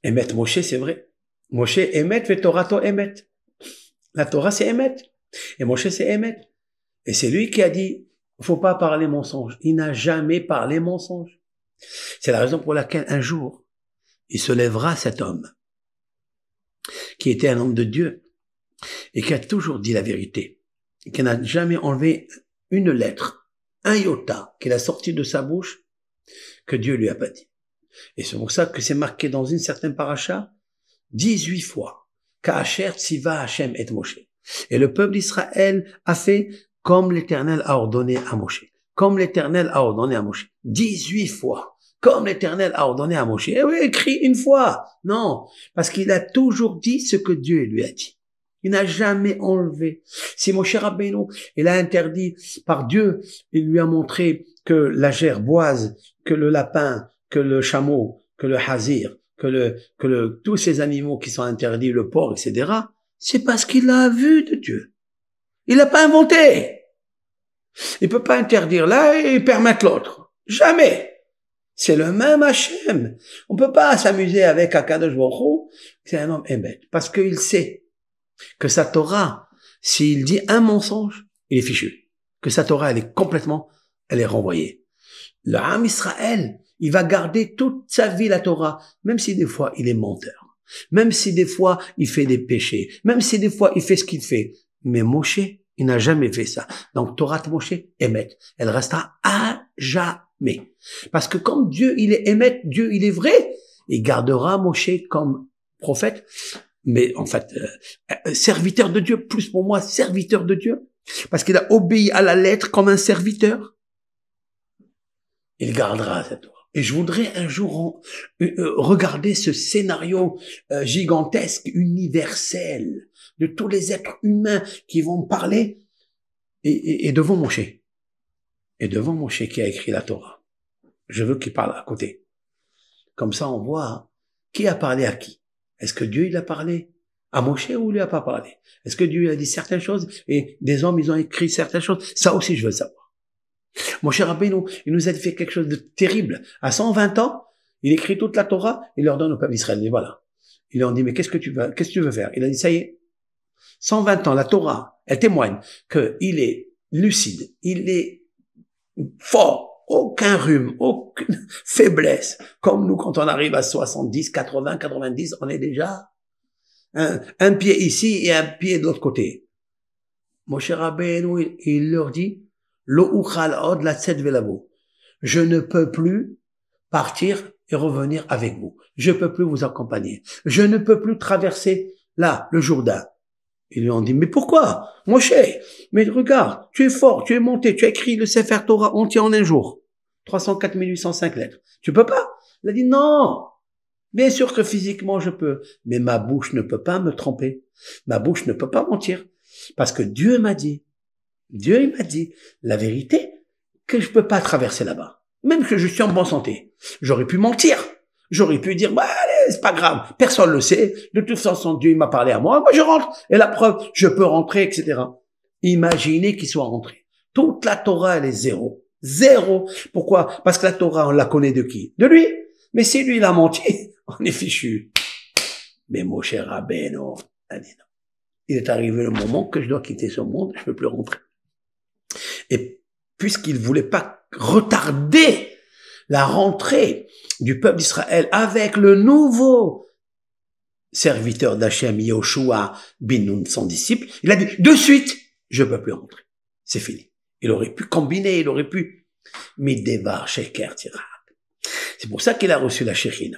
Emet Moshe, c'est vrai. Moshe Emet ve Torato Emet. La Torah, c'est Emet. Et Moshe, c'est Emet. Et c'est lui qui a dit, faut pas parler mensonge. Il n'a jamais parlé mensonge. C'est la raison pour laquelle un jour, il se lèvera cet homme, qui était un homme de Dieu, et qui a toujours dit la vérité, et qui n'a jamais enlevé une lettre, un iota, qu'il a sorti de sa bouche, que Dieu lui a pas dit. Et c'est pour ça que c'est marqué dans une certaine paracha, 18 fois, Ka'asher tziva Hashem et Moshe. Et le peuple d'Israël a fait comme l'Éternel a ordonné à Moshe. Comme l'Éternel a ordonné à Moshe. 18 fois. Comme l'Éternel a ordonné à Moshe. Et oui, écrit une fois. Non. Parce qu'il a toujours dit ce que Dieu lui a dit. Il n'a jamais enlevé. Si Moshe Rabbeinu, il a interdit par Dieu, il lui a montré que la gerboise, que le lapin, que le chameau, que le hazir, tous ces animaux qui sont interdits, le porc, etc., c'est parce qu'il l'a vu de Dieu. Il l'a pas inventé. Il peut pas interdire là et permettre l'autre. Jamais. C'est le même Hachem. On peut pas s'amuser avec Akadosh Baruch Hu. C'est un homme émet. Parce qu'il sait que sa Torah, s'il dit un mensonge, il est fichu. Que sa Torah, elle est renvoyée. Le Ham Israël, il va garder toute sa vie la Torah, même si des fois il est menteur, même si des fois il fait des péchés, même si des fois il fait ce qu'il fait. Mais Moshe, il n'a jamais fait ça. Donc Torah de Moshe, émet, elle restera à jamais. Parce que comme Dieu, il est émet, Dieu, il est vrai, il gardera Moshe comme prophète, mais en fait, serviteur de Dieu, plus pour moi, serviteur de Dieu, parce qu'il a obéi à la lettre comme un serviteur. Il gardera cette Torah. Et je voudrais un jour regarder ce scénario gigantesque, universel, de tous les êtres humains qui vont parler et devant Moshe. Et devant Moshe qui a écrit la Torah. Je veux qu'il parle à côté. Comme ça, on voit qui a parlé à qui. Est-ce que Dieu, il a parlé à Moshe ou il lui a pas parlé? Est-ce que Dieu a dit certaines choses et des hommes, ils ont écrit certaines choses? Ça aussi, je veux savoir. Moshe Rabbeinu, il nous a fait quelque chose de terrible. À 120 ans, il écrit toute la Torah, il leur donne au peuple d'Israël. Et voilà. Il leur dit, mais qu'est-ce que tu veux faire? Il a dit, ça y est. 120 ans, la Torah, elle témoigne qu'il est lucide, il est fort, aucun rhume, aucune faiblesse. Comme nous, quand on arrive à 70, 80, 90, on est déjà un pied ici et un pied de l'autre côté. Moshe Rabbeinu, il leur dit, je ne peux plus partir et revenir avec vous. Je ne peux plus vous accompagner. Je ne peux plus traverser là, le Jourdain. Ils lui ont dit, mais pourquoi? Moshe, mais regarde, tu es fort, tu es monté, tu as écrit le Sefer Torah entier en un jour. 304 805 lettres. Tu peux pas? Il a dit, non. Bien sûr que physiquement je peux, mais ma bouche ne peut pas me tromper. Ma bouche ne peut pas mentir. Parce que Dieu m'a dit, il m'a dit la vérité, que je peux pas traverser là-bas. Même que je suis en bonne santé. J'aurais pu mentir. J'aurais pu dire, bah, allez, c'est pas grave. Personne le sait. De toute façon, Dieu, il m'a parlé à moi. Moi, je rentre. Et la preuve, je peux rentrer, etc. Imaginez qu'il soit rentré. Toute la Torah, elle est zéro. Zéro. Pourquoi? Parce que la Torah, on la connaît de qui? De lui. Mais si lui, il a menti, on est fichu. Mais Moshe Rabbeinu a dit non. Il est arrivé le moment que je dois quitter ce monde, je peux plus rentrer. Et puisqu'il voulait pas retarder la rentrée du peuple d'Israël avec le nouveau serviteur d'Hachem, Yoshua bin Nun, son disciple, il a dit, de suite, je peux plus rentrer. C'est fini. Il aurait pu combiner, il aurait pu, Midevar Sheker Tirak. C'est pour ça qu'il a reçu la Shekhinah.